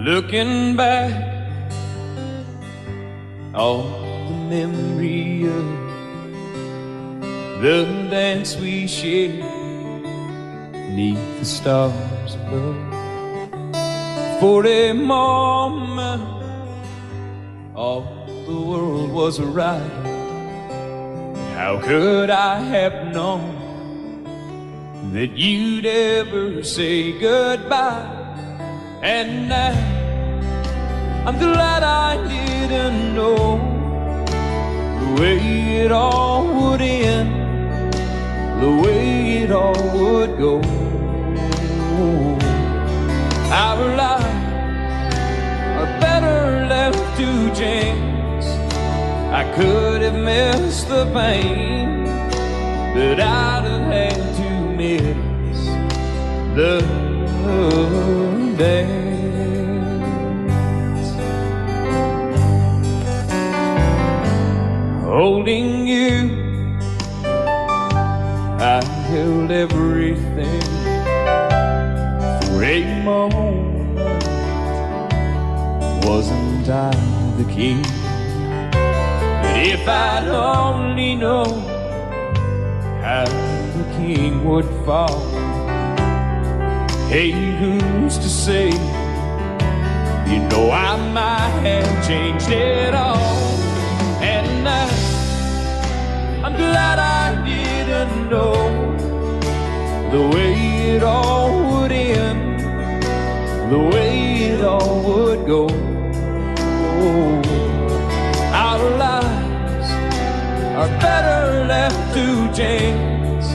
Looking back, all the memory of the dance we shared neath the stars above. For a moment, all the world was right. How could I have known that you'd ever say goodbye? And now I'm glad I didn't know the way it all would end, the way it all would go. Our lives are better left to chance. I could have missed the pain, but I'd have had to miss the dance. Holding you, I held everything for a moment. Wasn't I the king? But if I'd only known how the king would fall. Hey, who's to say? You know I might have changed it all. And I'm glad I didn't know the way it all would end, the way it all would go. Our lives are better left to chance.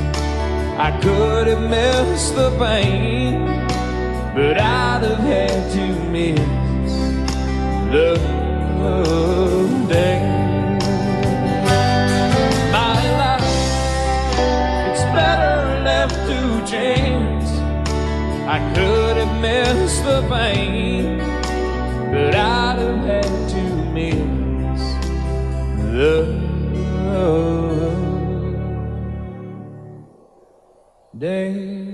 I could have missed the pain, but I'd have had to miss the dance. My life, it's better left to chance. I could have missed the pain, but I'd have had to miss the dance.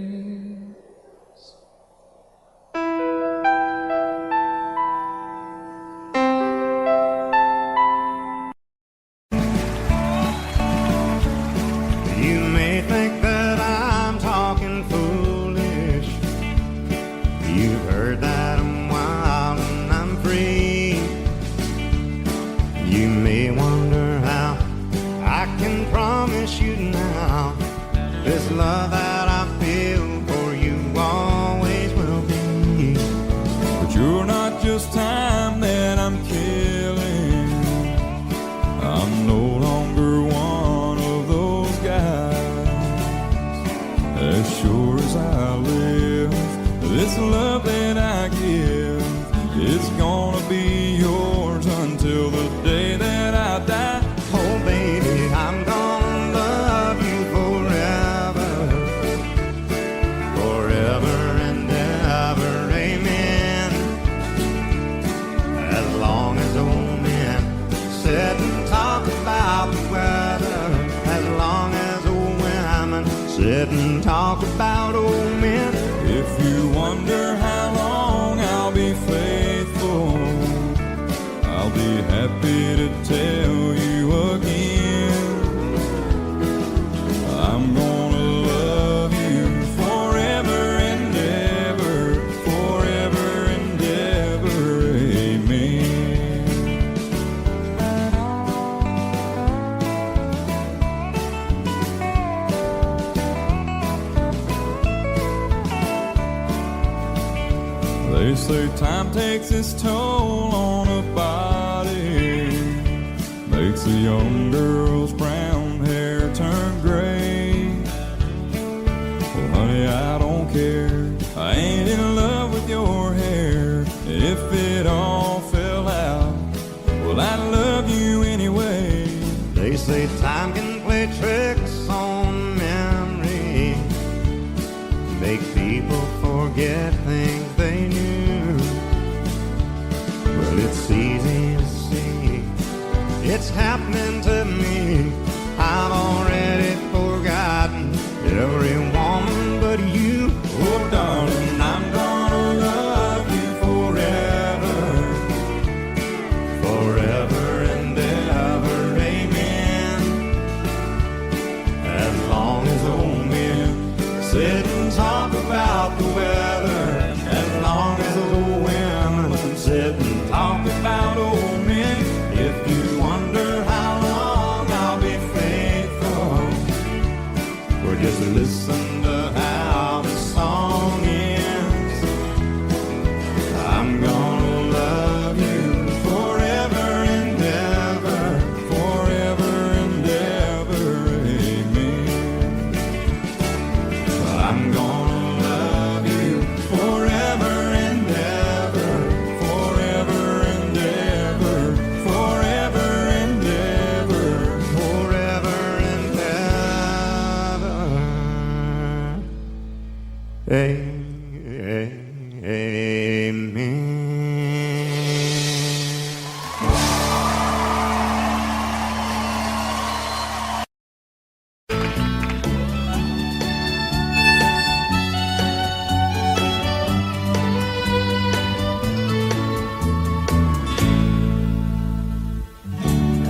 You may think that I'm talking foolish. You've heard that I'm wild and I'm free. You may wonder how I can promise you now this love that I feel for you always will be. But you're not just time that I'm killing. I'm no longer one of those guys. As sure as I live, this love that I give is gonna be yours until the day that I die. Oh baby, I'm gonna love you forever, forever and ever, amen. As long as old men sit and talk about the weather, as long as old women sit and talk about old men. If you wonder how long I'll be faithful, I'll be happy to tell you again. I'm gonna love you forever and ever, forever and ever, amen. They say time takes its toll on a body, makes a young girl's brown hair turn gray. Well, honey, I don't care. I ain't in love with your hair. If it all fell out, well, I love you anyway. They say time can play tricks on memory, make people forget things they knew. Well, it's easy to see, it's happening to me. I've already forgotten every woman but you. Oh darling, I'm gonna love you forever.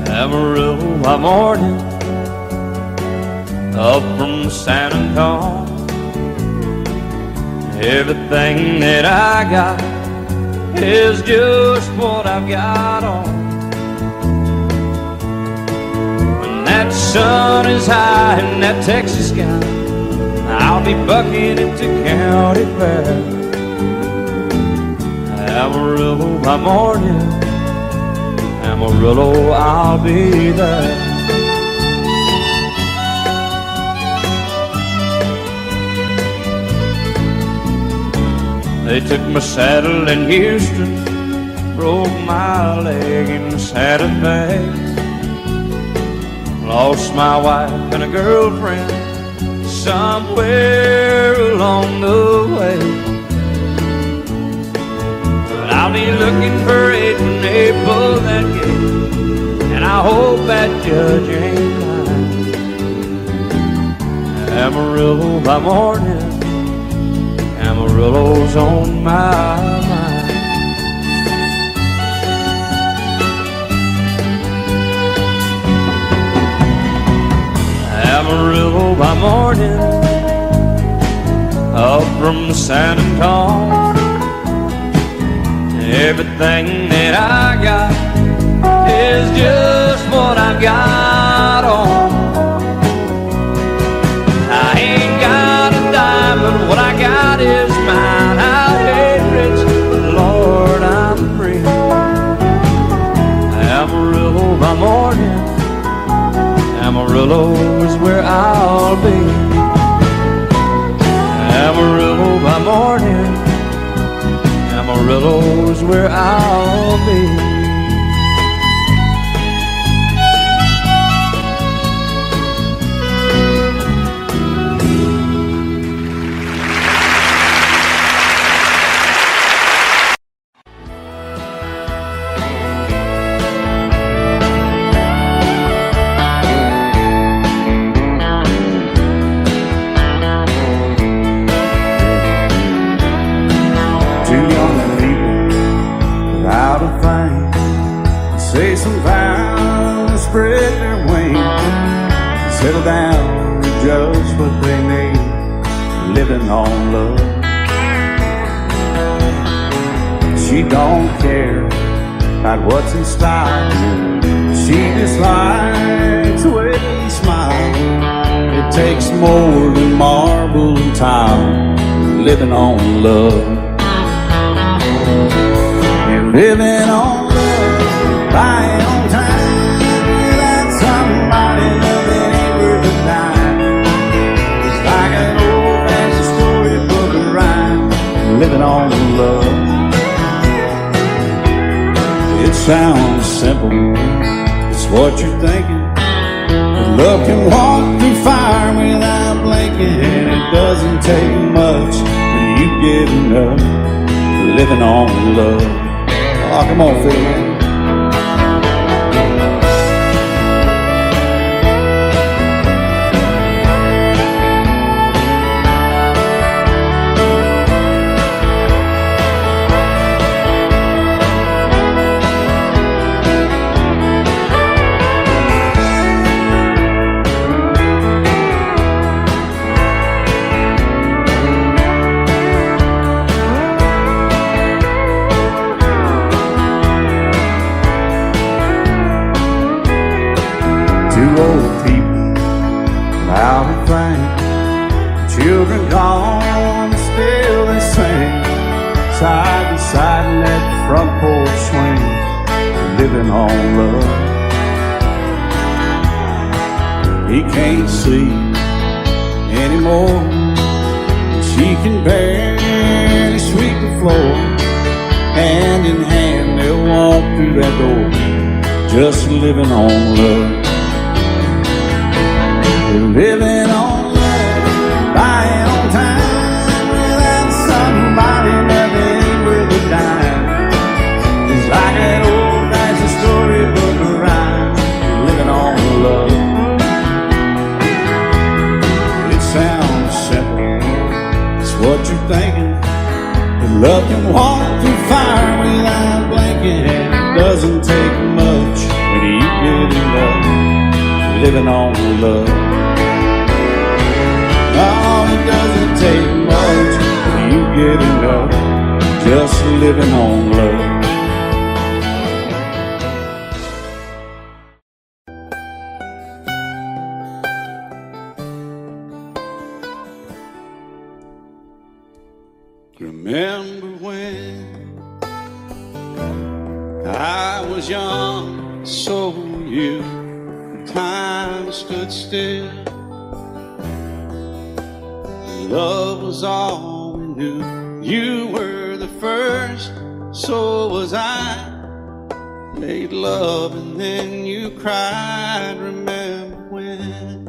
Amarillo by morning, up from San Antonio. Everything that I got is just what I've got on. When that sun is high in that Texas sky, I'll be bucking into county fair. Amarillo by morning, Amarillo, I'll be there. They took my saddle in Houston, broke my leg in Santa Fe. Lost my wife and a girlfriend somewhere along the way. But I'll be looking for it when they pull that gate, and I hope that judge ain't lying. Amarillo by morning, Amarillo's on my mind. Amarillo by morning, up from San Antonio. Everything that I got is just what I've got on. I ain't got a dime, but what I got is mine. I ain't rich, but Lord, I'm free. Amarillo by morning, Amarillo is where I'll be. Amarillo by morning, Amarillo is where I'll be. Say some vows and spread their wings, settle down and just what they need, living on love. She don't care about what's in style, she just likes the way he smiles. It takes more than marble and tile, living on love. You're living on buying on time without somebody loving ain't worth a dime. It's like an old-fashioned storybook of rhyme, living on love. It sounds simple, it's what you're thinking, but love can walk through fire without blinking, and it doesn't take much when you get enough, living on love. Oh, come on, Phil, man. Old people out of fame, children gone, still they sing, side by side in that front porch swing, living on love. He can't see anymore, she can barely sweep the floor. Hand in hand they'll walk through that door, just living on love. Living on love, buying on time without somebody Love can walk through fire without blinking, and it doesn't take much when you get enough living on love. Oh, it doesn't take much when you get enough just living on love. Remember when I was young, so were you. Time stood still. Love was all we knew. You were the first, so was I. Made love and then you cried. Remember when?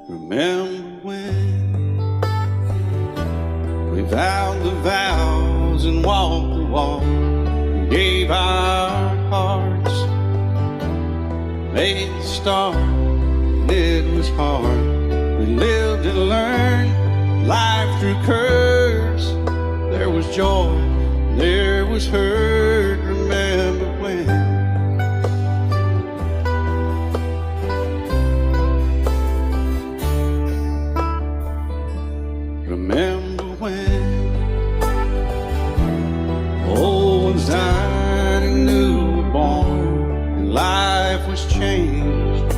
Remember when we vowed the vows and walked the walk, and gave our hearts, made the start, and it was hard. We lived and learned life through curves. There was joy, there was hurt. Remember when? Remember when old ones died and new were born, and life was changed,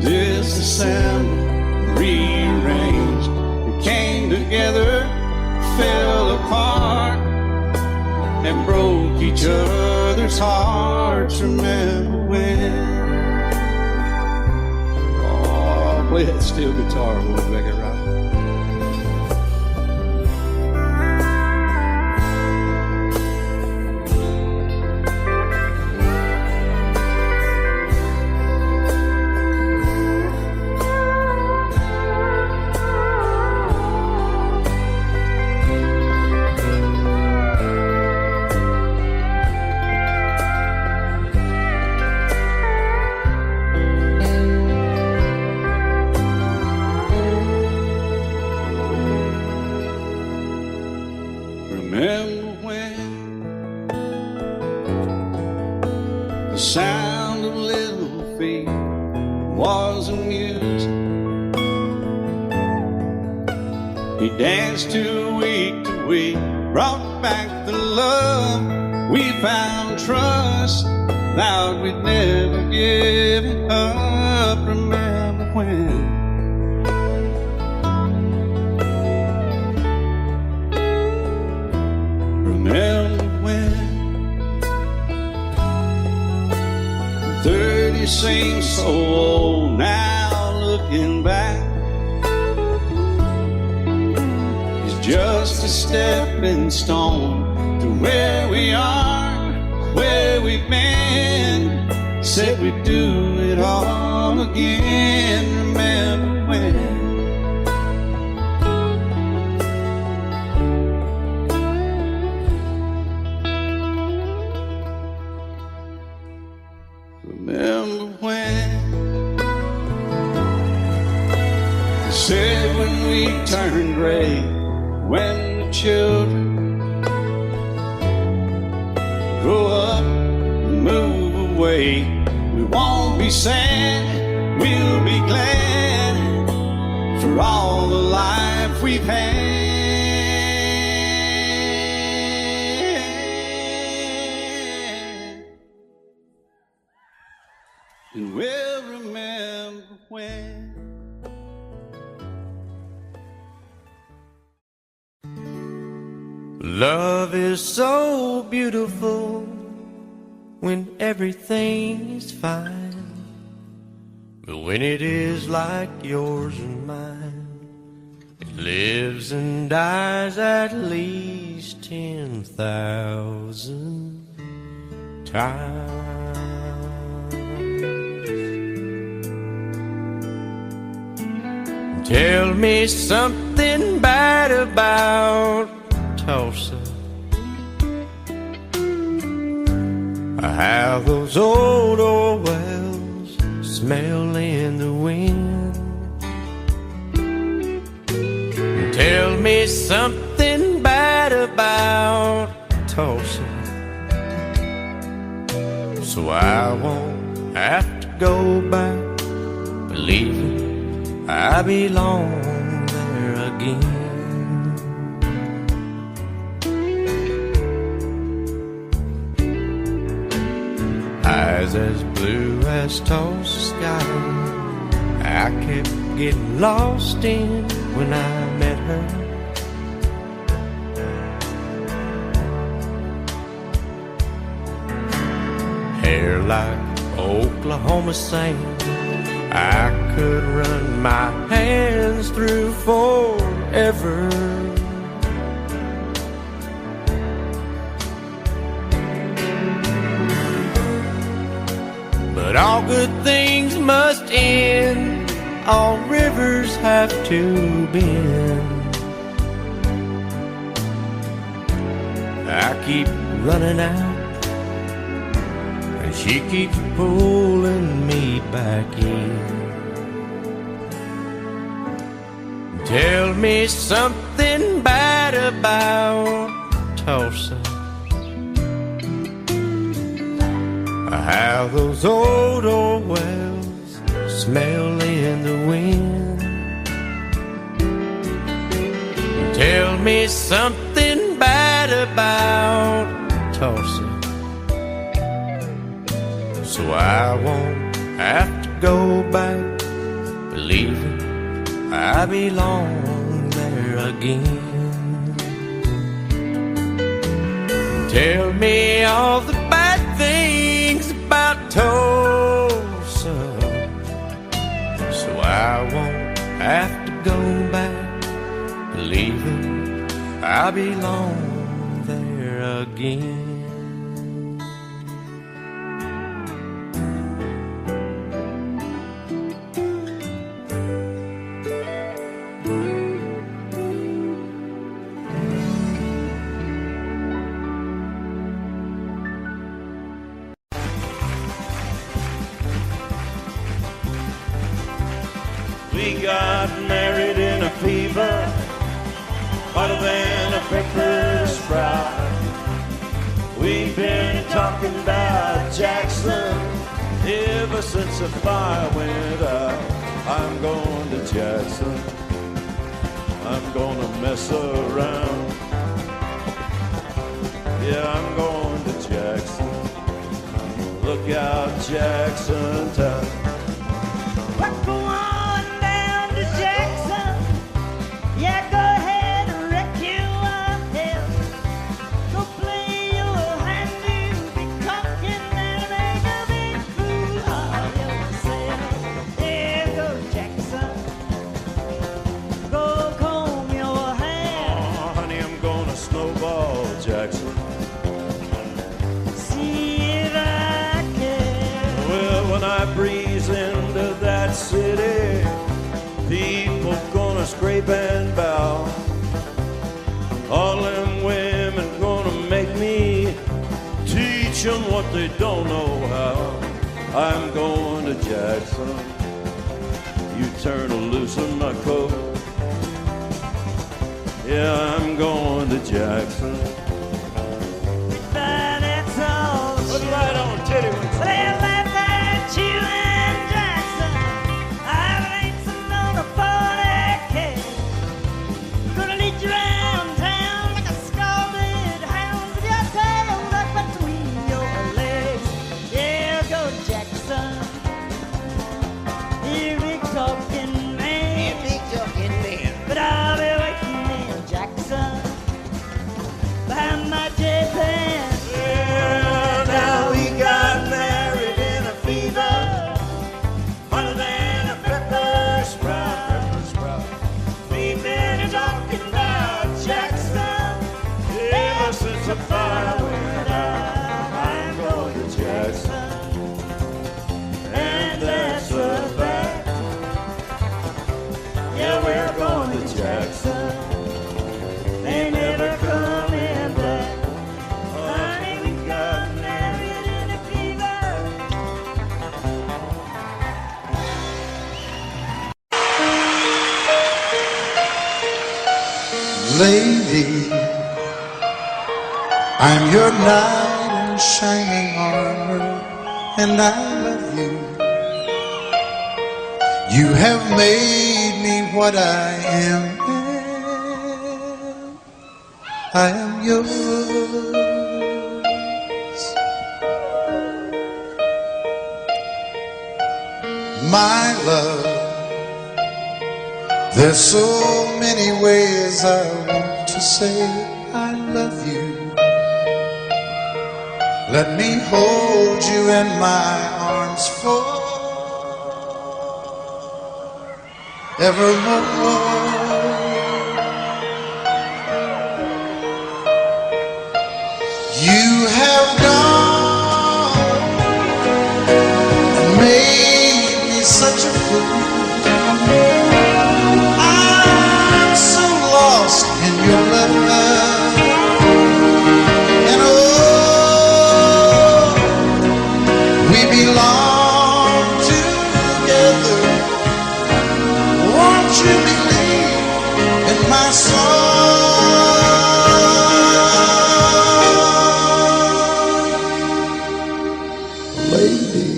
disassembled, rearranged. We came together, fell apart, and broke each other's hearts. Remember when? Oh, play that steel guitar, we'll make it right. Remember when the sound of little feet was a music? He danced to week, brought back the love. We found trust, vowed we'd never give it up. Remember when? Remember when 30 seems so old now, looking back. It's just a stepping stone to where we are, where we've been. Said we'd do it all again. Remember when? Remember when they said when we turn gray, when the children grow up and move away, we won't be sad, we'll be glad for all the life we've had. And we'll remember when. Love is so beautiful when everything's fine, but when it is like yours and mine, it lives and dies at least 10,000 times. Tell me something bad about Tulsa, how those old oil wells smell in the wind. Tell me something bad about Tulsa, so I won't have to go back, believing I belong there again. Eyes as blue as Tulsa sky, I kept getting lost in when I met her. Hair like Oklahoma sand, I could run my hands through forever. But all good things must end, all rivers have to bend. I keep running out, and she keeps pulling me back in. Tell me something bad about Tulsa, how those old wells smell in the wind. Tell me something bad about Tulsa, so I won't have to go back, believing I belong there again. Tell me all the bad things about Tulsa, so I won't have to go back, believing I belong there again. We got married in a fever, hotter than a pepper sprout. We've been talking about Jackson ever since the fire went out. I'm going to Jackson, I'm gonna mess around. Yeah, I'm going to Jackson, look out Jackson town. Go on down to Jackson. Yeah, go ahead and wreck yourself. Go play your hand, you'll be talking and make a big fool of yourself. Yeah, go Jackson. Go comb your hair. Oh, honey, I'm gonna snowball Jackson. See if I can. Well, when I breeze into that city, people gonna scrape and bow. All them women gonna make me teach them what they don't know how. I'm going to Jackson, you turn a loose in my coat. Yeah, I'm going to Jackson. But that's all. Put it right on, titty one. Well, that's you and Jackson. I've racing on a 40K. Gonna lead you around town like a scalded hound with your tail tucked between your legs. Yeah, go Jackson. You big talking man. But I'll be waiting in Jackson. Lady, I'm your knight in shining armor, and I love you. You have made me what I am. I am yours. My love, there's so many ways I want to say I love you. Let me hold you in my arms forevermore. You have gone and made me such a fool. I'm so lost in your love, and oh, we belong together. Won't you believe in my song? Lady,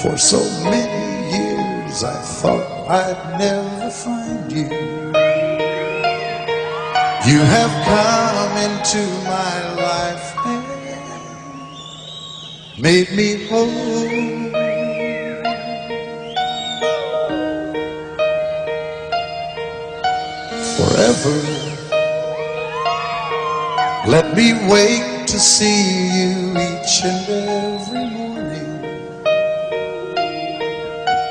for so many years I thought I'd never find you. You have come into my life and made me whole. Forever, let me wake to see you each and every morning.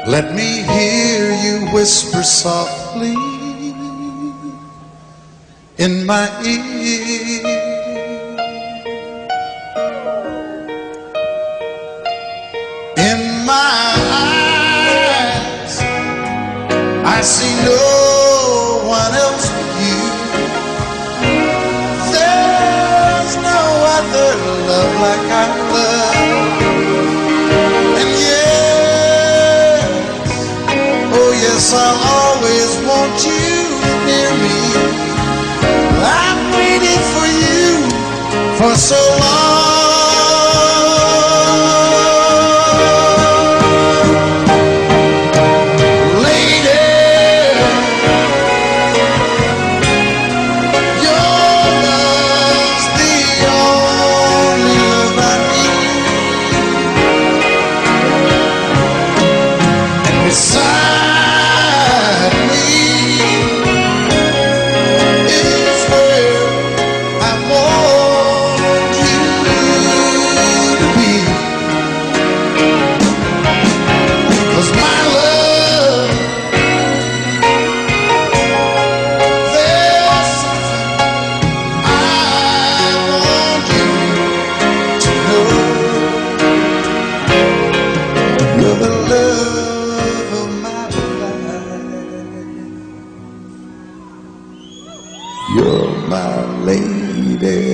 Let me hear you whisper softly in my ear. In my eyes, I see no one else but you. There's no other love like I love. And yes, oh yes, I'll always want you near me. I've waited for you for so long. Lady, your love's the only love I need. And beside me is where I want you to be. 'Cause my love, there's something I want you to know. You're the love of my life. You're my lady.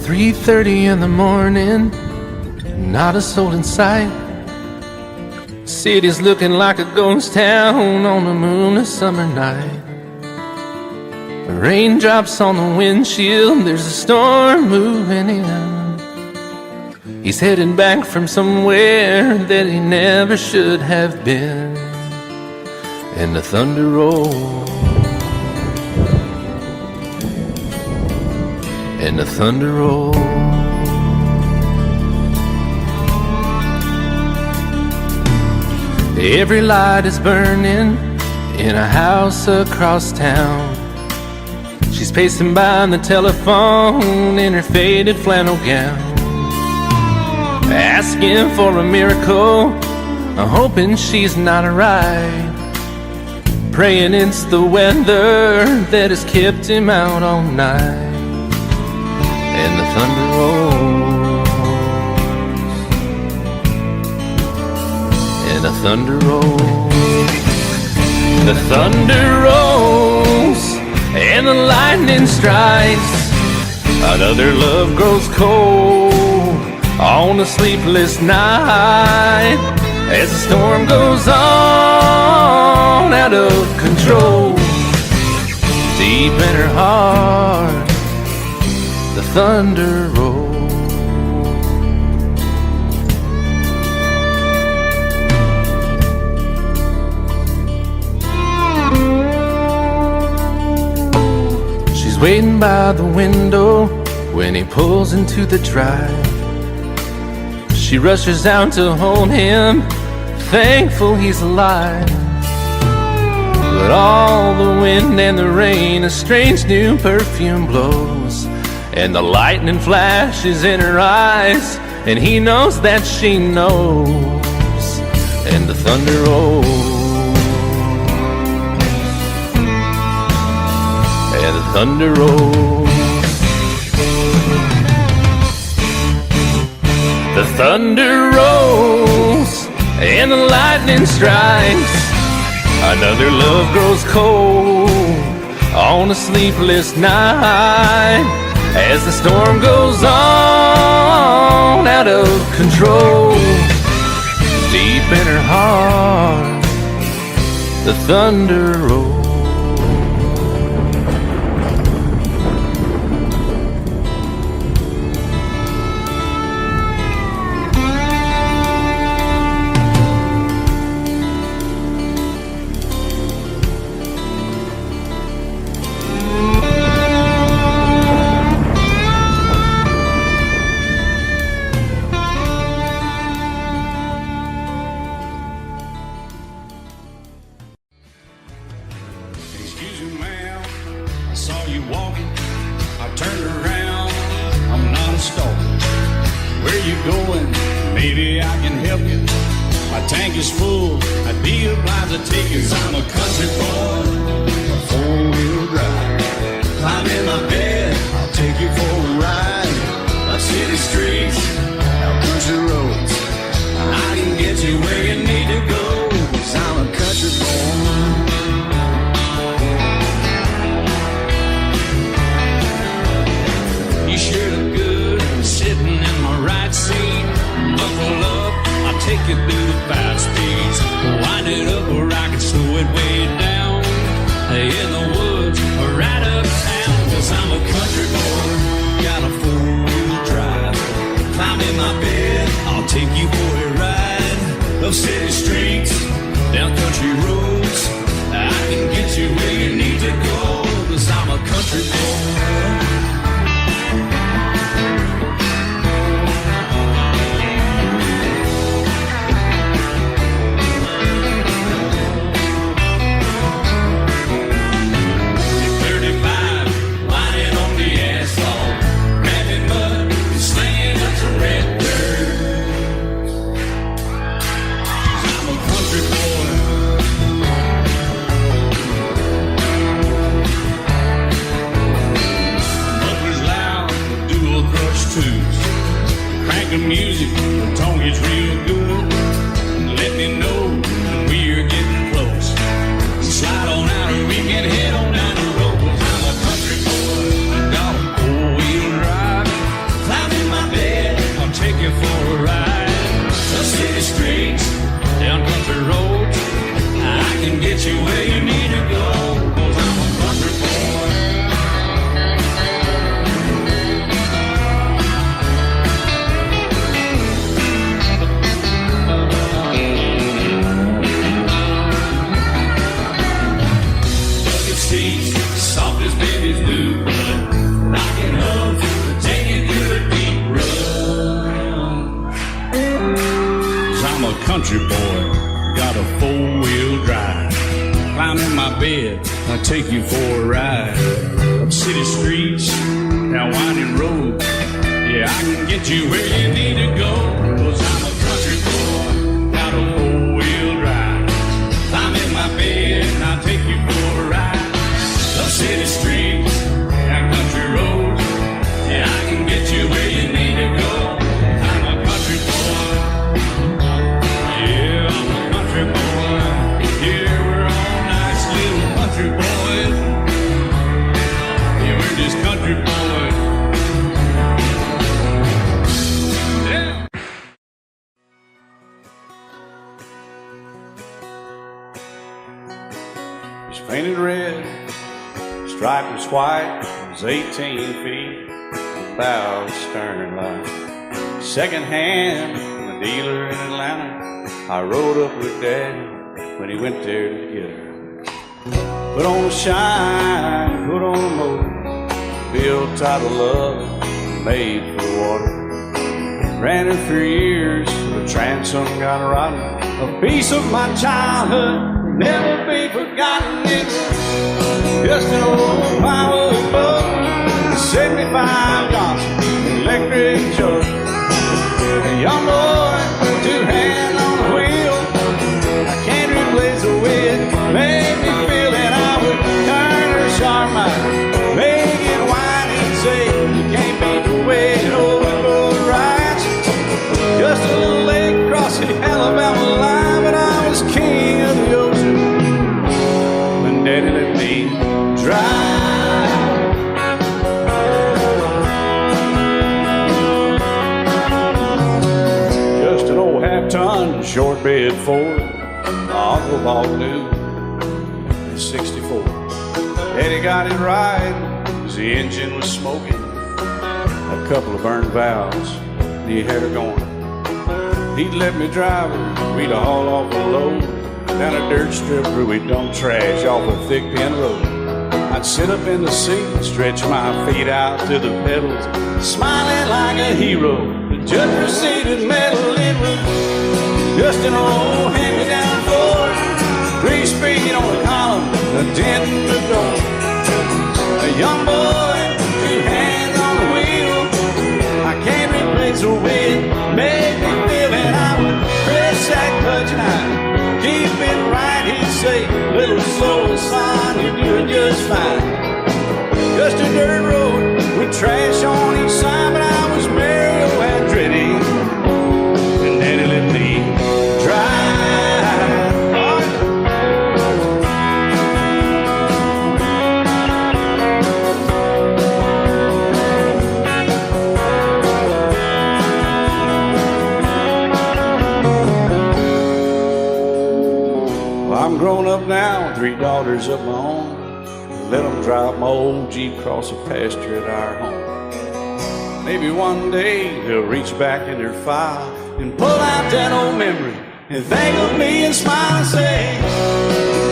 "3:30 in the morning, not a soul in sight. City's looking like a ghost town on a moonless summer night. Raindrops on the windshield, there's a storm moving in. He's heading back from somewhere that he never should have been. And the thunder rolls, and the thunder rolls. Every light is burning in a house across town. She's pacing by the telephone in her faded flannel gown, asking for a miracle, hoping she's not right. praying it's the weather that has kept him out all night. And the thunder rolls, and the thunder rolls, the thunder rolls, and the lightning strikes. Another love grows cold on a sleepless night as the storm goes on out of control. Deep in her heart, the thunder rolls. She's waiting by the window when he pulls into the drive. She rushes out to hold him, thankful he's alive. But all the wind and the rain, a strange new perfume blows, and the lightning flashes in her eyes, and he knows that she knows. And the thunder rolls, and the thunder rolls. The thunder rolls and the lightning strikes. Another love grows cold on a sleepless night as the storm goes on out of control. Deep in her heart, the thunder rolls. Excuse me, ma'am, I saw you walking. I turned around, I'm not a stalker. Where you going? Maybe I can help you. My tank is full, I'd be obliged to take you. 'Cause I'm a country boy, a four-wheel drive. Climb in my bed, I'll take you for a ride. Up city streets, out country roads. I can get you where you need to go. 'Cause I'm a country boy. You sure look good sitting in my right seat. Buckle up, I'll take you through the 5 speeds. Wind it up where I can slow it way down. In the woods or right uptown. 'Cause I'm a country boy, got a 4-wheel drive. Climb in my bed, I'll take you for a ride. Up city streets, down country roads. I can get you where you need to go. 'Cause I'm a country boy. Crank the music, the tone gets real good. And let me know when we're getting close. Slide on out and we can head on down the road. 'Cause I'm a country boy, got a 4-wheel drive. Climb in my bed, I'll take you for a ride. Up city streets, down country roads. I can get you where you need to go. 'Cause I'm a country boy. Soft as baby's blue blood, knocking up, taking through the deep run. 'Cause I'm a country boy, got a 4-wheel drive. Climb in my bed, I'll take you for a ride. Up city streets, down winding roads. Yeah, I can get you where you need to go. 'Cause I'm a country boy, got a 4-wheel drive. Climb in my bed, I'll take you painted red, stripe was white, it was 18 feet, bow stern line. Second hand from a dealer in Atlanta. I rode up with Daddy when he went there to get her. Put on a shine, put on a motor, built out of love, made for water. Ran her for years, the transom got rotten. A piece of my childhood, never be forgotten. It's just an old power boat, 75 Johnson, electric choke. A young boy, two hands on the wheel. I can't replace the way it made me feel that I would turn her sharp mind, make it whine and say, you can't beat the way it over both rides. Just a little lake across the Alabama line, but I was king of the ocean when Daddy let me drive. Just an old half-ton short bed Ford my uncle bought new in '64. Daddy got it right, 'cause the engine was smoking, a couple of burned valves, and he had her going. He'd let me drive her, we'd haul off a load down a dirt strip where we'd dump trash off a thick pin road. I'd sit up in the seat and stretch my feet out to the pedals, smiling like a hero. The judge proceeded metal, it was just an old hand-me-down Ford, 3-speed on the column, a dent in the door. A young boy, two hands on the wheel. I can't replace the way it made me feel, and I would press that clutch and I'd keep it right. He'd say, little slow, son, you're doing just fine. Just a dirt road with trash on each side, but I was Mario Andretti, and Daddy let me drive. I'm grown up now, 3 daughters of my own. Let them drive my old Jeep across the pasture at our home. Maybe one day they'll reach back in their file and pull out that old memory and think of me and smile and say,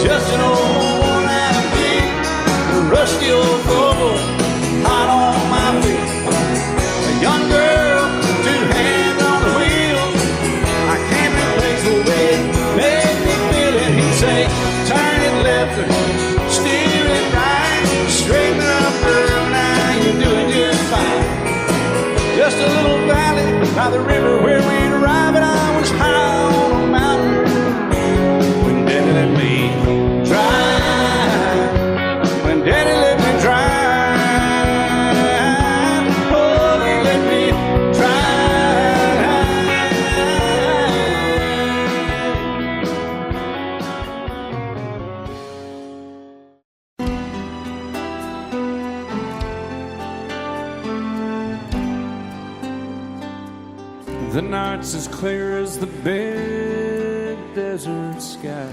just an old worn-out Jeep, a rusty old Volvo, hot on my feet. A young girl, 2 hands on the wheel. I can't replace the way it made me feel it. He'd say, turn it left or steer it right, straighten up, girl, now you're doing just fine. Just a little valley by the river where we'd arrive, and I was high on a mountain when Daddy let me drive. When Daddy let me drive, oh, he let me The night's as clear as the big desert sky,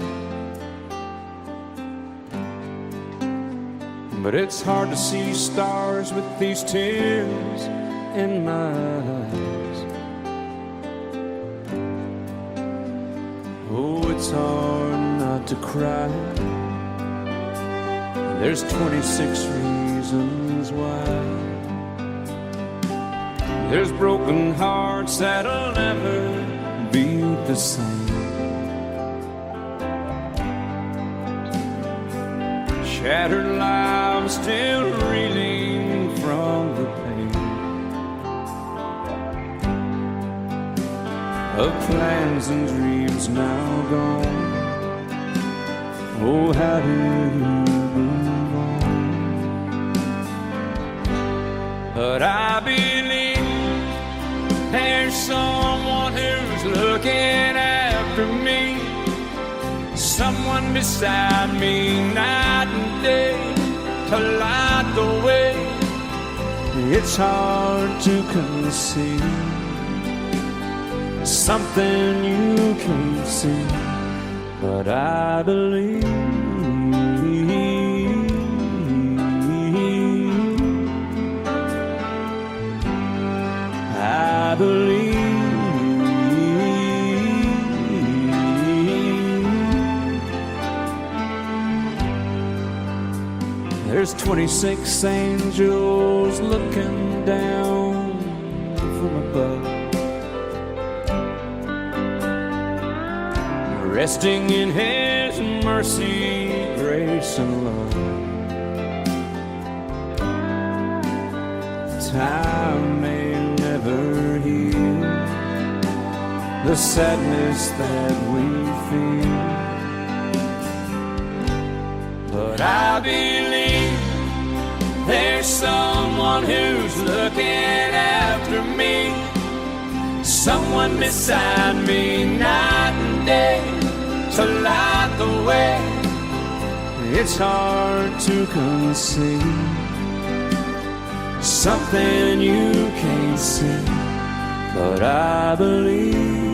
but it's hard to see stars with these tears in my eyes. Oh, it's hard not to cry. There's 26 reasons why. There's broken hearts that'll never be the same. Shattered lives still reeling from the pain of plans and dreams now gone. Oh, how do you move on? But I believe there's someone who's looking after me, someone beside me night and day to light the way. It's hard to conceive something you can't see, but I believe. There's 26 angels looking down from above, resting in His mercy, grace, and love. Time may never heal the sadness that we feel, but I believe there's someone who's looking after me, someone beside me night and day to light the way. It's hard to conceive something you can't see, but I believe.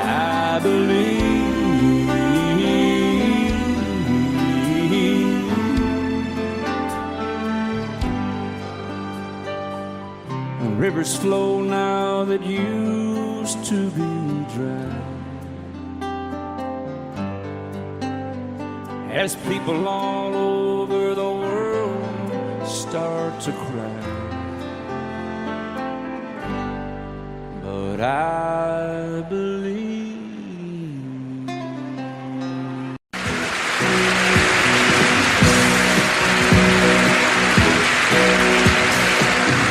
I believe. Rivers flow now that used to be dry, as people all over the world start to cry. But I believe.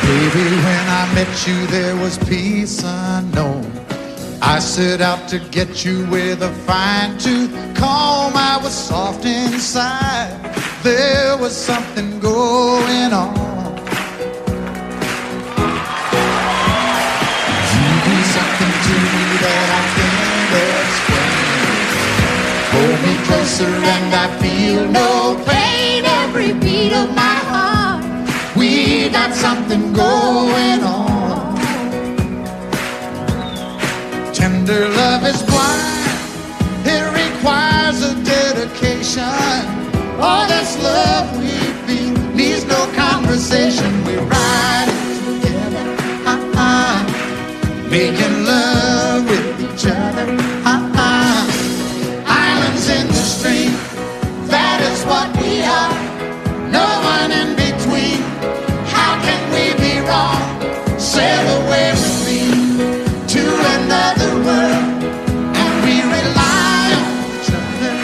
Baby, when I met you, there was peace unknown. I set out to get you with a fine tooth comb. I was soft inside. There was something going on. You do something to me that I can't explain. Hold me closer and I feel no pain. Every beat of my heart, we got something going on. Tender love is blind, it requires a dedication. All this love we feel needs no conversation. We're riding together, making love with each other, Islands in the stream, that is what we are. No one in between. How can we be wrong? Sail away with me to another world, and we rely on each other,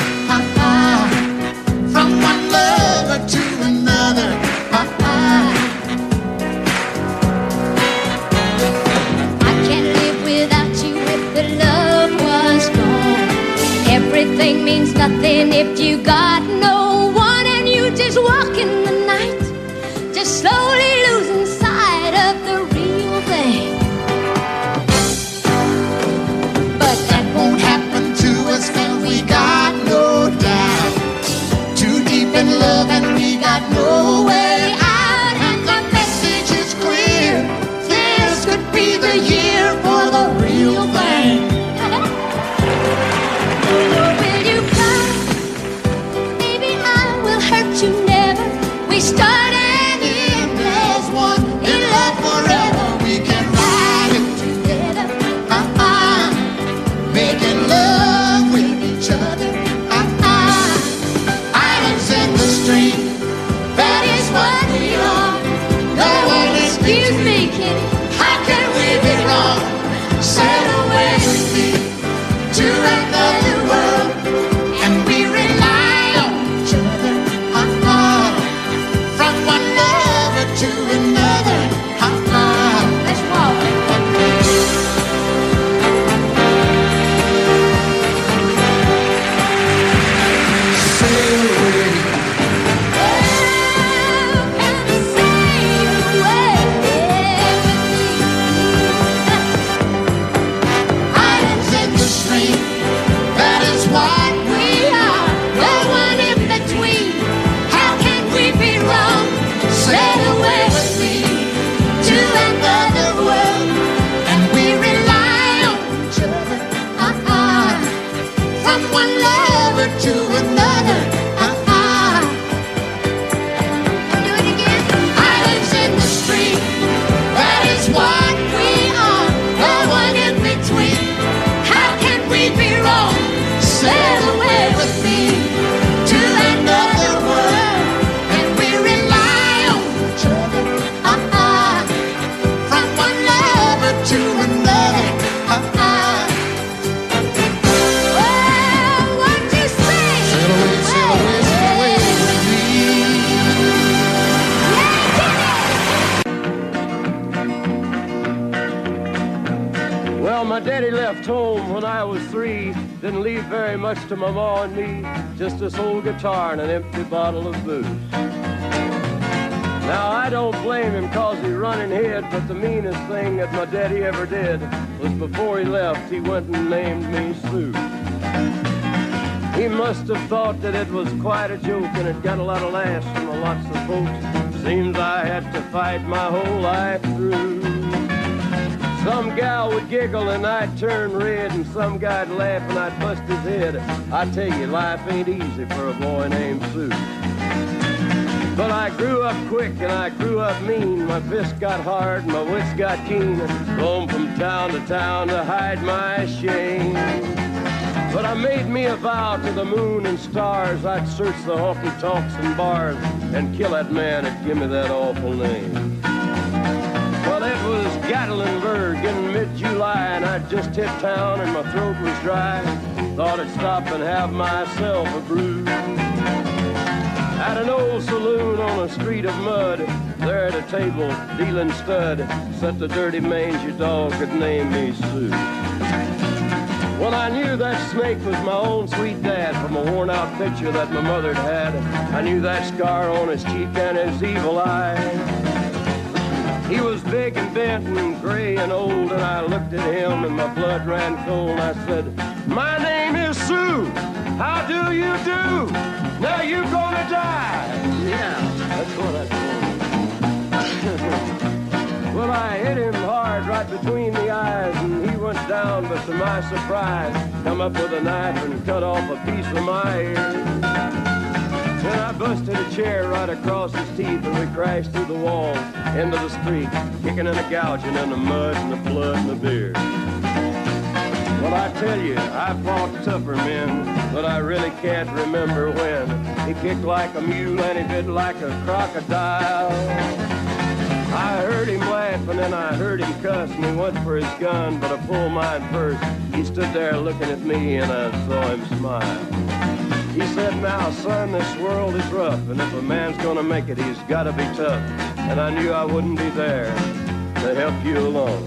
from one lover to another, I can't live without you if the love was gone. Everything means nothing if you got no one, and you just walk in the night, just slowly losing sight of the real thing. but that won't happen to us, and we got no doubt. Too deep in love, and we got no way out. And the message is clear: this could be the year for the real thing. Will you come? Baby, I My daddy left home when I was 3. Didn't leave very much to my ma and me. Just this old guitar and an empty bottle of booze. Now I don't blame him cause he running hid, but the meanest thing that my daddy ever did was before he left, he went and named me Sue. He must have thought that it was quite a joke and it got a lot of laughs from lots of folks. Seems I had to fight my whole life through. Some gal would giggle and I'd turn red, and some guy'd laugh and I'd bust his head. I tell you, life ain't easy for a boy named Sue. But I grew up quick and I grew up mean. My fists got hard and my wits got keen. Roamed from town to hide my shame. But I made me a vow to the moon and stars, I'd search the honky-tonks and bars and kill that man that give me that awful name. Well, it was Gatlinburg in mid-July, and I'd just hit town and my throat was dry. Thought I'd stop and have myself a brew. At an old saloon on a street of mud, there at a table, dealing stud, sat the dirty mangy dog that named me Sue. Well, I knew that snake was my own sweet dad from a worn-out picture that my mother'd had. I knew that scar on his cheek and his evil eye. He was big and bent and gray and old, and I looked at him and my blood ran cold. And I said, "My name is Sue. How do you do? Now you gonna die." Yeah, that's what I told him. Well, I hit him hard right between the eyes, and he went down, but to my surprise, come up with a knife and cut off a piece of my ear. Then I busted a chair right across his teeth, and we crashed through the wall into the street, kicking and a gouging in the mud and the blood and the beer. Well, I tell you, I fought tougher men, but I really can't remember when. He kicked like a mule and he bit like a crocodile. I heard him laugh and then I heard him cuss, and he went for his gun, but I pulled mine first. He stood there looking at me and I saw him smile. He said, "Now, son, this world is rough, and if a man's gonna make it, he's gotta be tough." And I knew I wouldn't be there to help you along.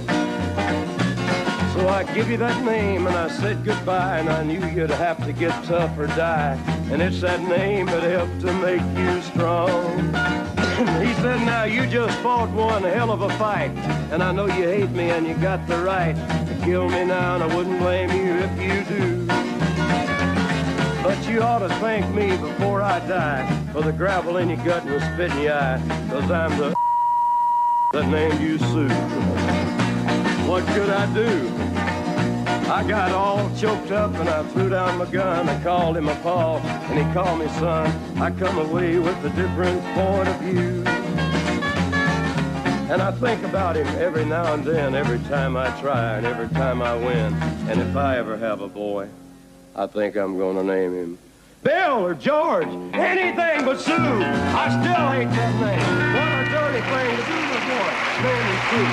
So I give you that name and I said goodbye, and I knew you'd have to get tough or die. And it's that name that helped to make you strong. He said, "Now you just fought one hell of a fight, and I know you hate me and you got the right to kill me now, and I wouldn't blame you if you do. But you ought to thank me before I die for the gravel in your gut and the spit in your eye, 'cause I'm the that named you Sue." What could I do? I got all choked up and I threw down my gun. I called him a pa and he called me son. I come away with a different point of view. And I think about him every now and then, every time I try and every time I win. And if I ever have a boy, I think I'm gonna name him Bill or George, anything but Sue. I still hate that name. What a dirty thing to do to a boy. Name him Sue.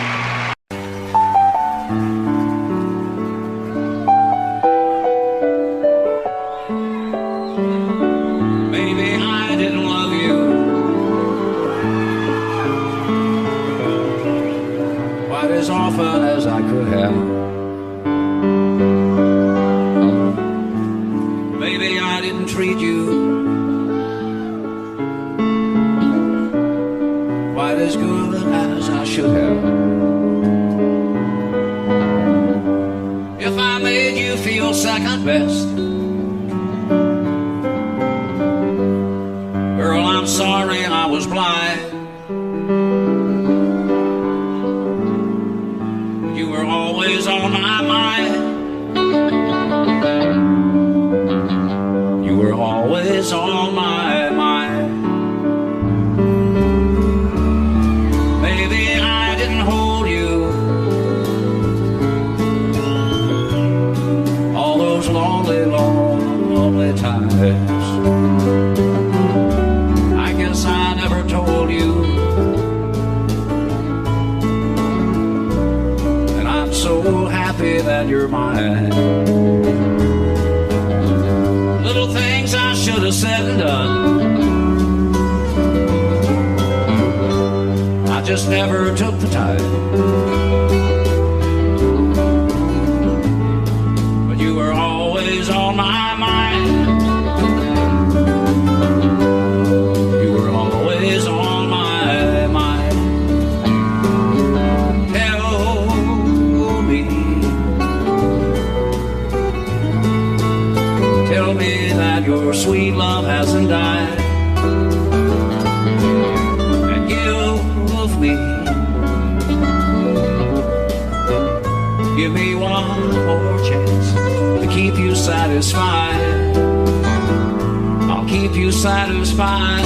As often as I could have. Maybe I didn't treat you quite as good as I should have. If I made you feel second best, girl, I'm sorry I was blind. Always on my mind. You were always on my mind. Maybe I didn't hold you all those lonely, lonely times. I guess I never told you. So happy that you're mine. Little things I should have said and done, I just never took the time. Your sweet love hasn't died. And give me one more chance to keep you satisfied. I'll keep you satisfied.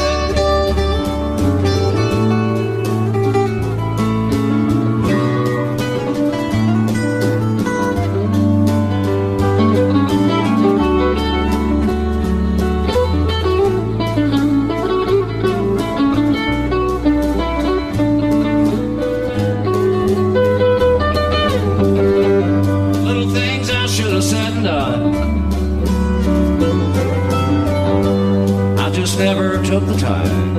Never took the time,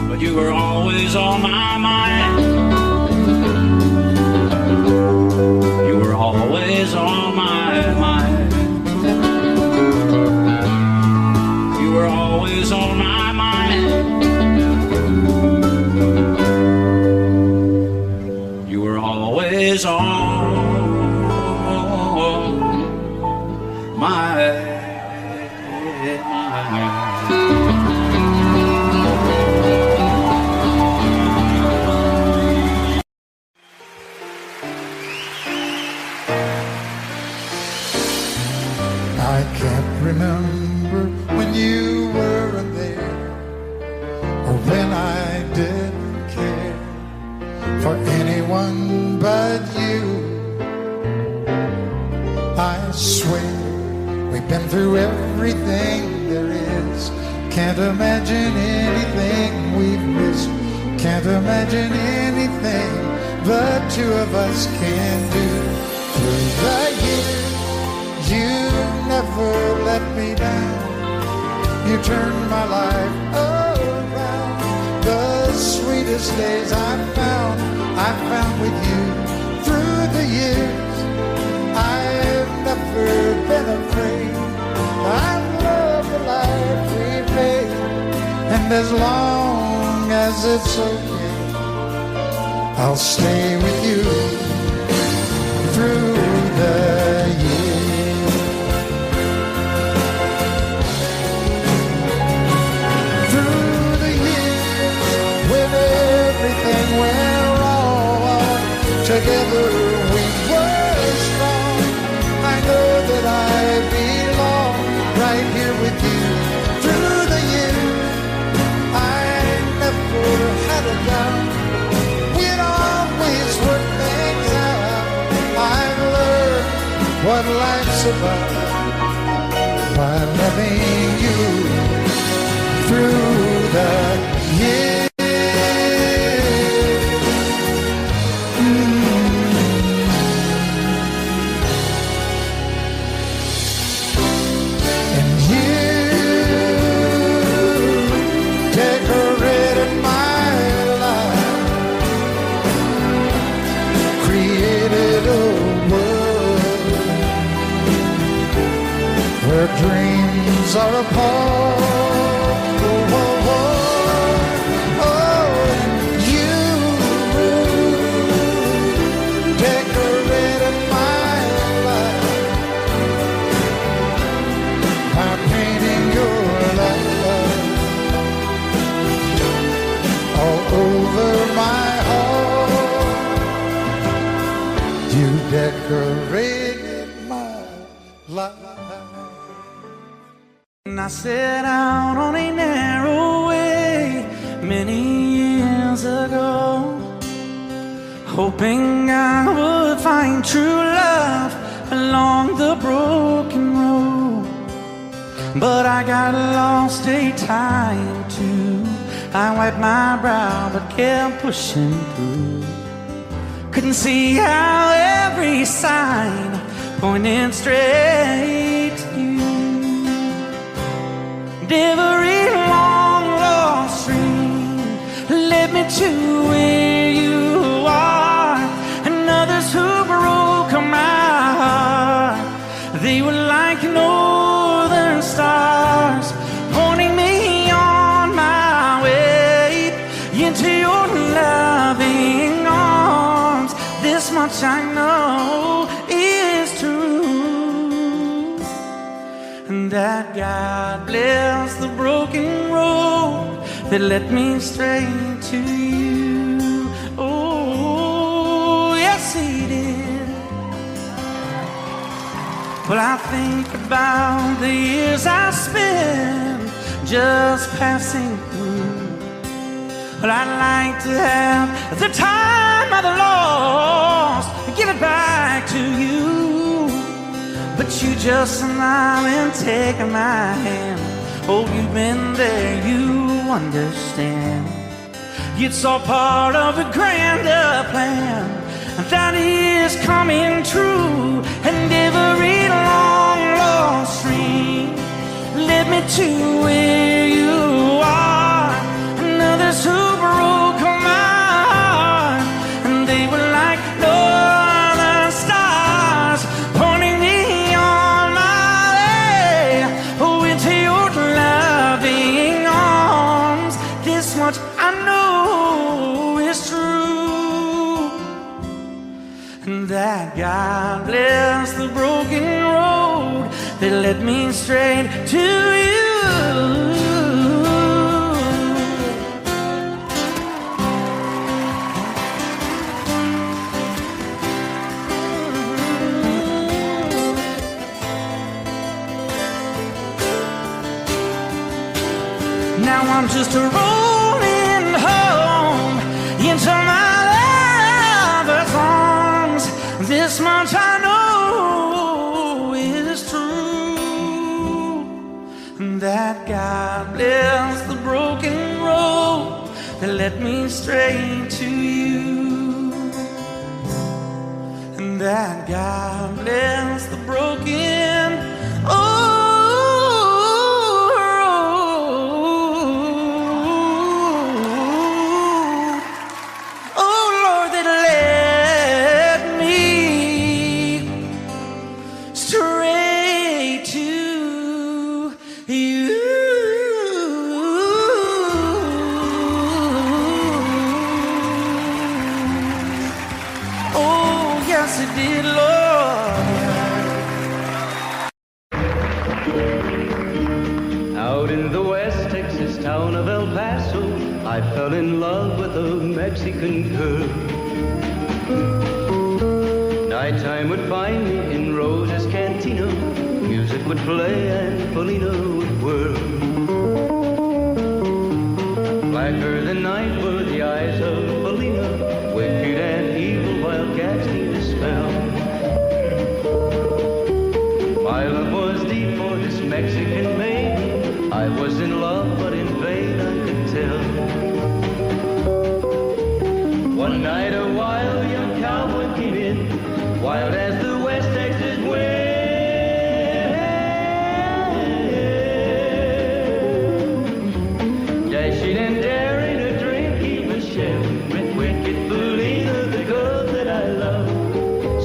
but you were always on my mind. You were always on my mind. You were always on my mind. You were always on I can't remember when you weren't there, or when I didn't care for anyone but you. I swear we've been through everything there is. Can't imagine anything we've missed. Can't imagine anything the two of us can do. Through the years, you never let me down. You turned my life around. The sweetest days I found with you. Through the years, I've never been afraid. I love the life we've made, and as long as it's okay, I'll stay with you through the years. Through the years, when everything went wrong, together we were strong. I know that I belong right here with you. Through the years, I never had a doubt. We'd always work things out. I've learned what life's about by loving you through the years. Dreams are apart. Oh, oh, oh. Oh, you decorated my life by painting your love all over my heart. You decorated my life. I set out on a narrow way many years ago, hoping I would find true love along the broken road. But I got lost a time too. I wiped my brow but kept pushing through. Couldn't see how every sign pointed straight to you. Every long lost stream led me to where you are, and others who broke my heart, they were like northern stars, pointing me on my way into your loving arms. This much I know is true. that God bless the broken road that led me straight to you. Oh, yes, He did. Well, I think about the years I spent just passing through. Well, I'd like to have the time I've lost and give it back to you. But you just smile and take my hand. Oh, you've been there, you understand. It's all part of a grander plan that is coming true. And every long lost dream led me to where you are. And others who broke my heart, and they were like no other stars, pointing me on my way. Oh, into your loving arms. This much I know is true, and that God bless the broken road that led me straight to you. Now I'm just rolling home into my lover's arms. This much I know is true, that God bless the broken road that led me straight to you. And that God bless the broken road. Out in the West Texas town of El Paso, I fell in love with a Mexican girl. Nighttime would find me in Rosa's Cantina. Music would play and Felina would whirl. Blacker than night were the eyes of Felina, wicked and evil wildcats need a spell. My love was deep for this Mexican maiden. I was in love, but in vain I could tell. One night a wild young cowboy came in, wild as the West Texas wind. Dashing and daring to drink, he was sharing with wicked Felina, the girl that I love.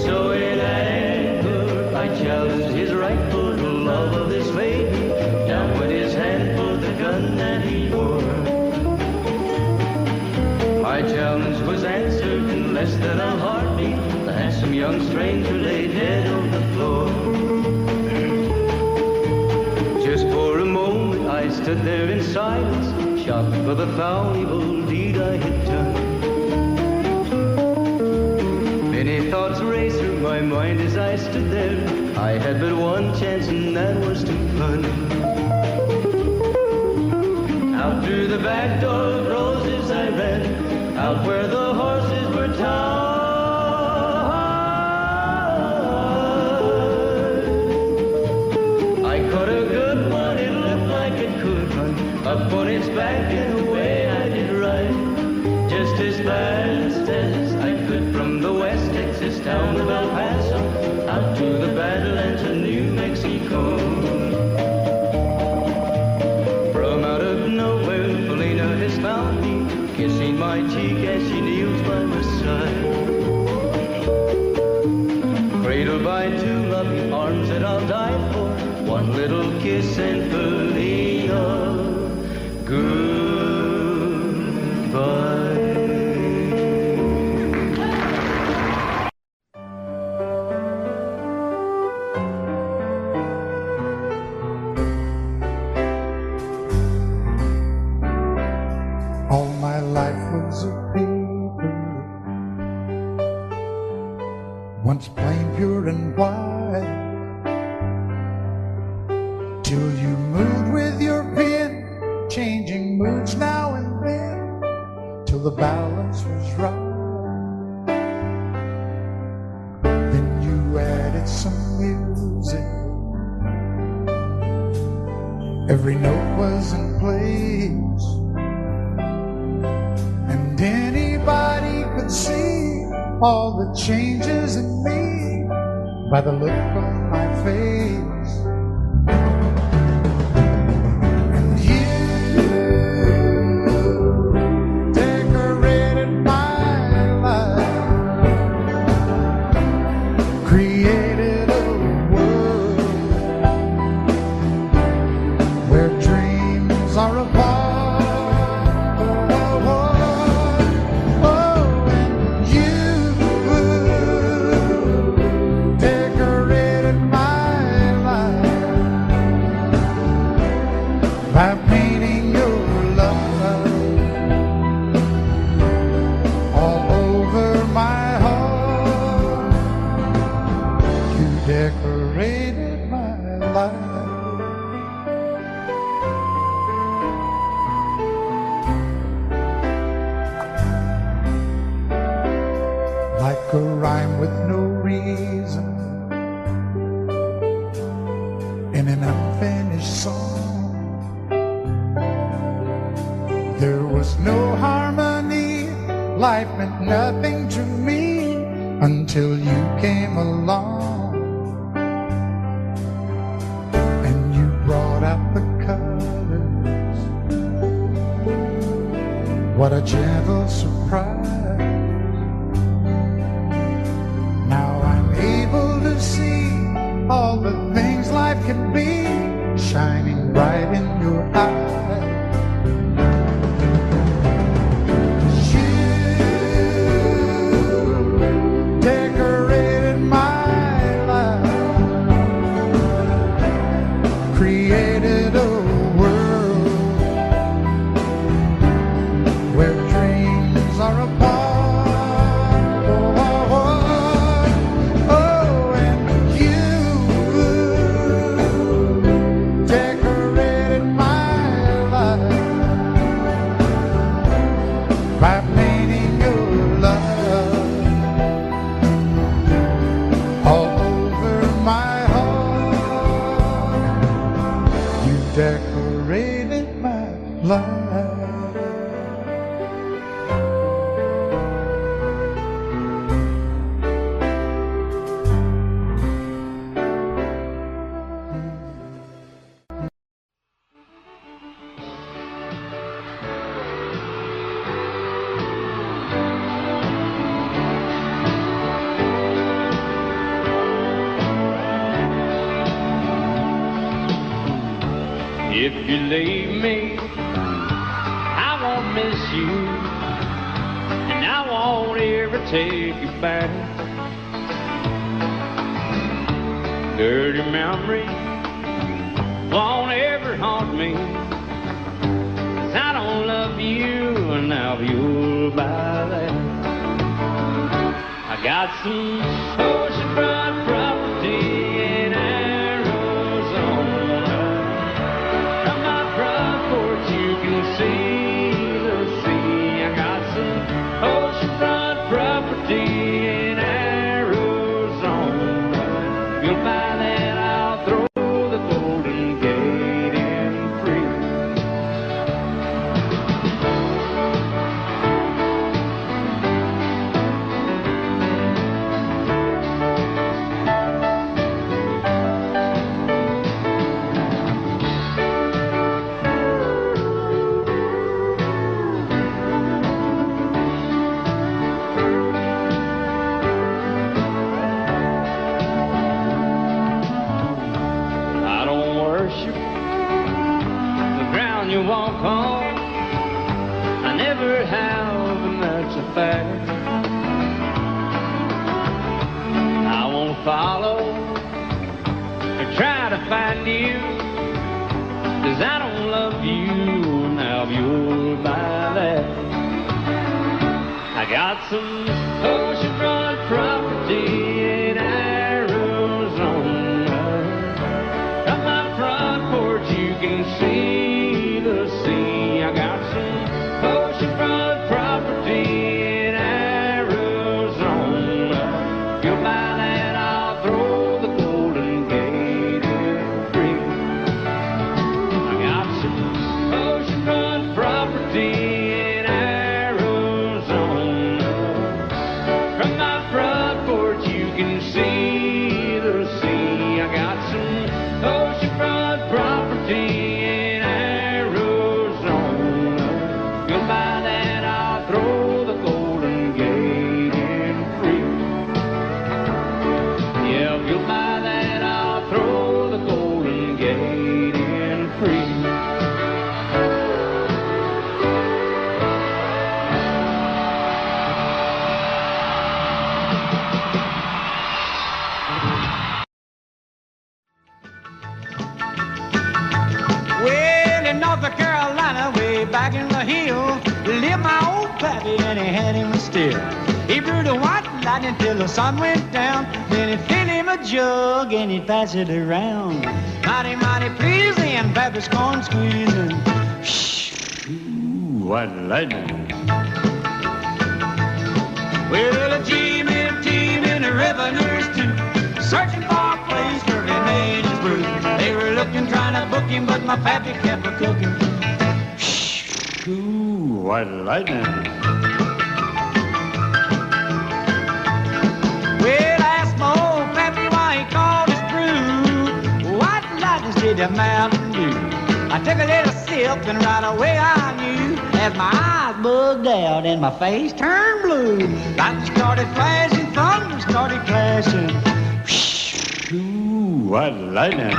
So in anger I challenged his right for the love of this maiden. Down went his hand for the gun that he wore. My challenge was answered in less than a heartbeat. The handsome young stranger lay dead on the floor. Just for a moment I stood there in silence, shocked for the foul evil deed I had done. Many thoughts raced through my mind as I stood there. I had but one chance and that was to run. Out through the back door of Roses I ran, out where the horses were tied. I caught a good one, it looked like it could run, up on its back and away I did ride. Just as fast as I could from the West Texas town of El Paso, out to the Badlands of New Mexico. From out of nowhere, Felina has found me, kissing my cheek as she kneels by my side. Cradled by two loving arms that I'll die for, one little kiss and Felina, goodbye. once plain, pure, and white, till you moved with your pen, changing moods now and then, till the balance was right. Then you added some music, every note was in place, and anybody could see all the changes in me by the look on my face. And you decorated my life, created a world where dreams are apart. By painting your love all over my heart, you decorated my life. Like a rhyme with no reason in an unfinished song. There was no harmony, life meant nothing to me until you came along. And you brought out the colors, what a gentle surprise. Now I'm able to see all the things life can be, shining bright in your eyes. Created a world where dreams are apart. Oh, and you decorated my life by painting your love all over my decorated my life. If you leave me, I won't miss you, and I won't ever take you back. Dirty memories won't ever haunt me, 'cause I don't love you, and now you'll buy that. I got some oceanfront property in Arizona. From my front porch you can see the sea. I got some oceanfront property in Arizona. You'll buy that, I'll throw the Golden Gate in free. You walk on, I never have, and that's a fact. I won't follow or try to find you, 'cause I don't love you, now you'll buy that. I got some oceanfront property He brewed a white lightning till the sun went down. Then he'd fill him a jug and he'd pass it around. Mighty, mighty pleasing, Baptist corn squeezing. Ooh, white lightning. Well, a team and the revenues too, searching for a place where he made his brew. They were looking, trying to book him, but my pappy kept a cooking. Ooh, white lightning. Well, I asked my old pappy why he called his brew white lightning instead of Mountain Dew. I took a little sip and right away I knew, as my eyes bugged out and my face turned blue. Lightning started flashing, thunder started clashing. Ooh, white lightning.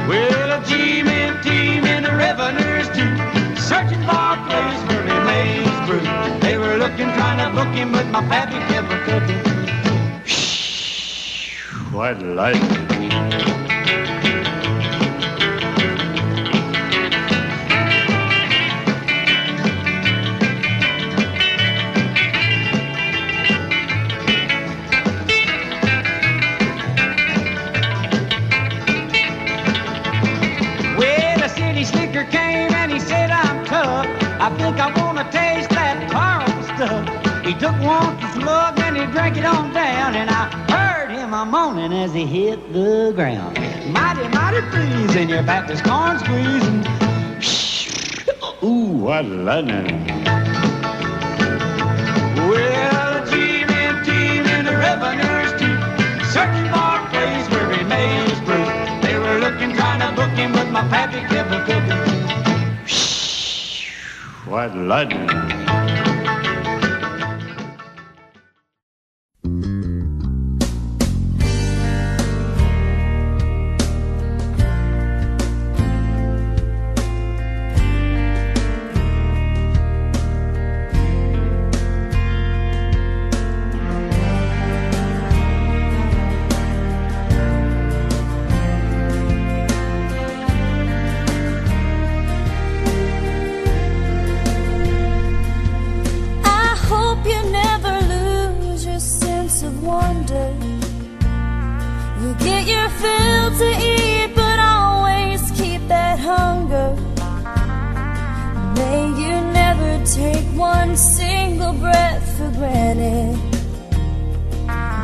Well, a team and the revenues too, searching for a place where he made his brew. They were looking, trying to book him, but my pappy kept a cooking. White lightning. I think I wanna taste that Carl stuff. He took one slug and he drank it on down, and I heard him a moaning as he hit the ground. Mighty, mighty pleasing, your Baptist corn squeezing. Ooh, what lightning. Well, a team and the revenues too, searching for a place where he made his brew. They were looking, trying to book him, but my pappy kept a cooking. White lightning.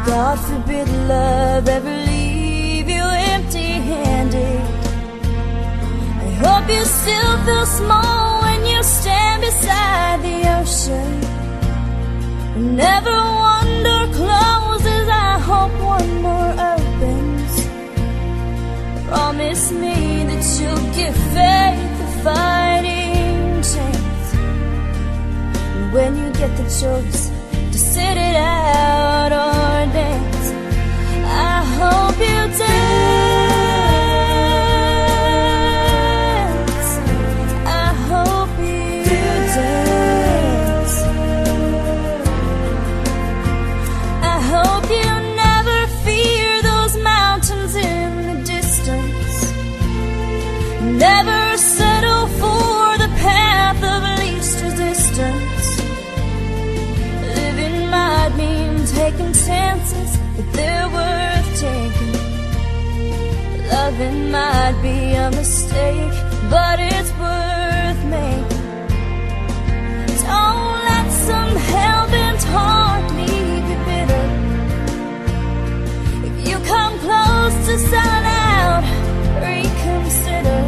God forbid love ever leave you empty-handed. I hope you still feel small when you stand beside the ocean. Never one door closes, I hope one more opens. Promise me that you'll give faith a fighting chance. And when you get the choice to sit it out or dance, I hope you dance. I hope you dance. I hope you never fear those mountains in the distance. Never settle for the path of least resistance. Living might mean taking chances, but they're worth taking. Loving might be a mistake, but it's worth making. Don't let some hell-bent heart leave you bitter. If you come close to selling out, reconsider.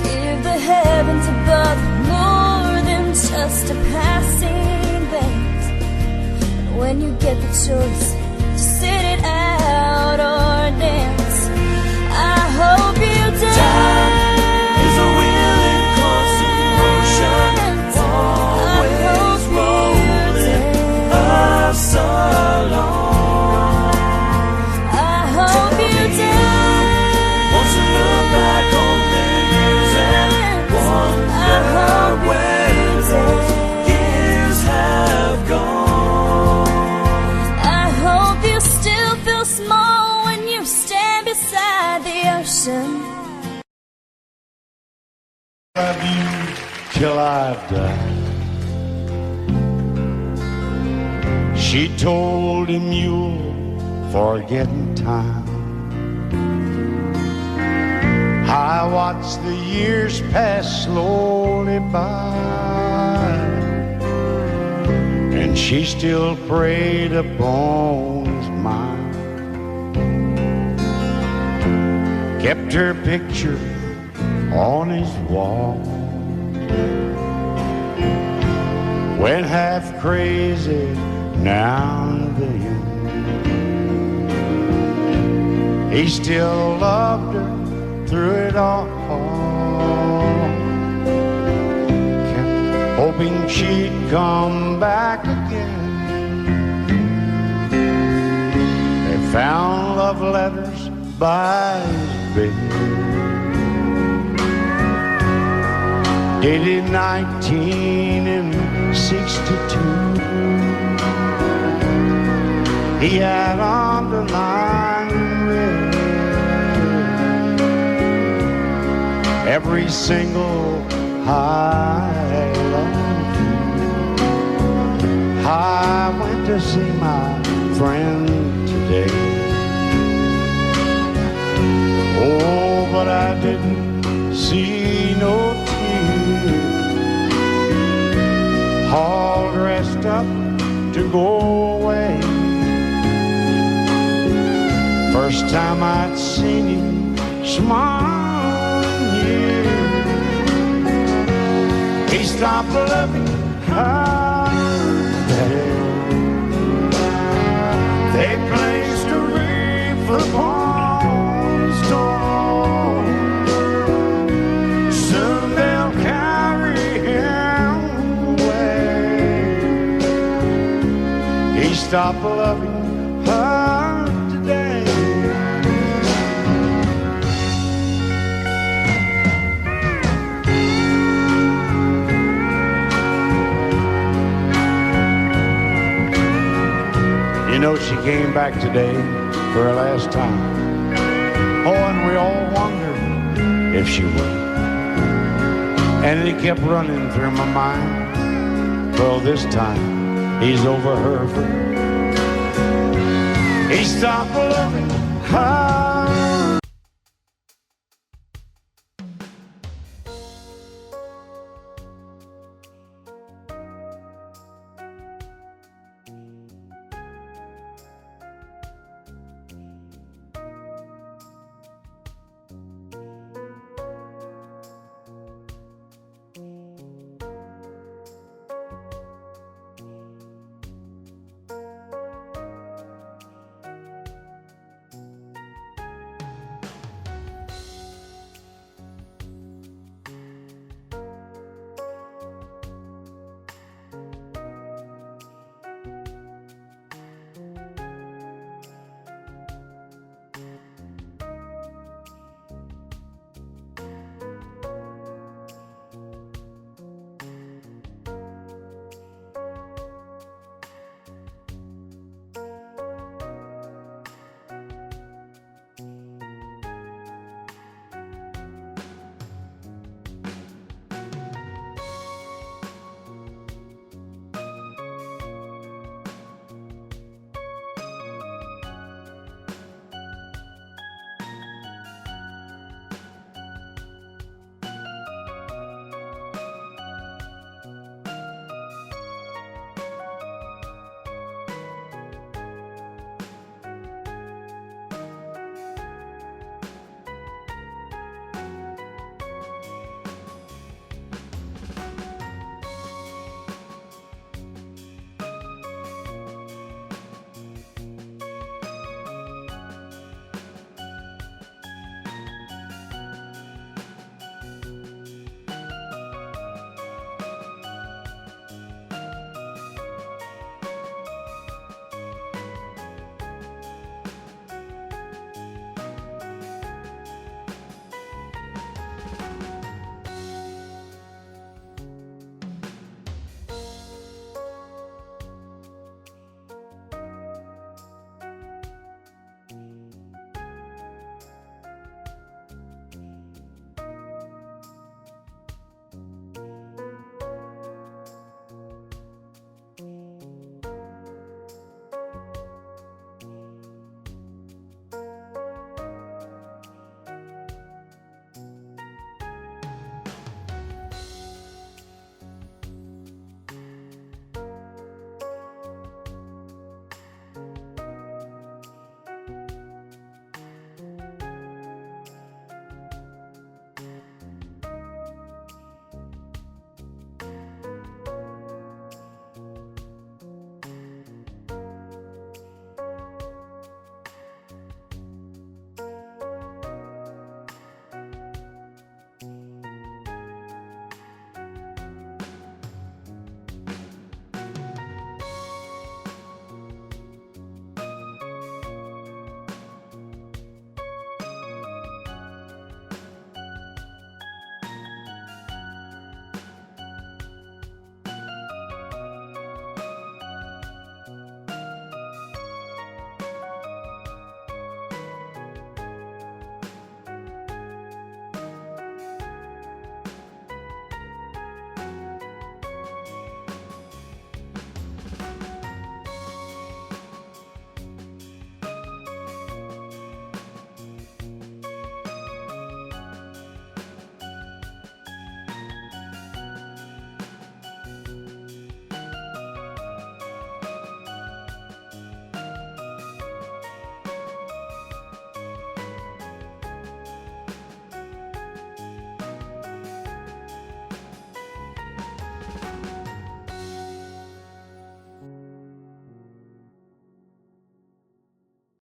Give the heavens above more than just a passing glance. And when you get the choice to sit it out or dance, I hope you dance. Time is a willing constant motion, always rolling us along. I hope you dance. Won't you look back on the years and wonder where those years have gone? I hope you still feel small when you stand She told him you'll forget in time. I watched the years pass slowly by, and she still preyed upon his mind. Kept her picture on his wall. Went half crazy now and then. He still loved her through it all. Kept hoping she'd come back again. They found love letters by his bed, dated 1962. He had underlined red every single I love you. I went to see my friend today. Oh, but I didn't see no tears, all dressed up to go away. First time I'd seen him smile in years. He stopped loving her. They placed a wreath upon his door. Soon they'll carry him away. He stopped loving her today. You know, she came back today for her last time. Oh, and we all wondered if she would. And it kept running through my mind. Well, this time he's over her. He stopped loving her.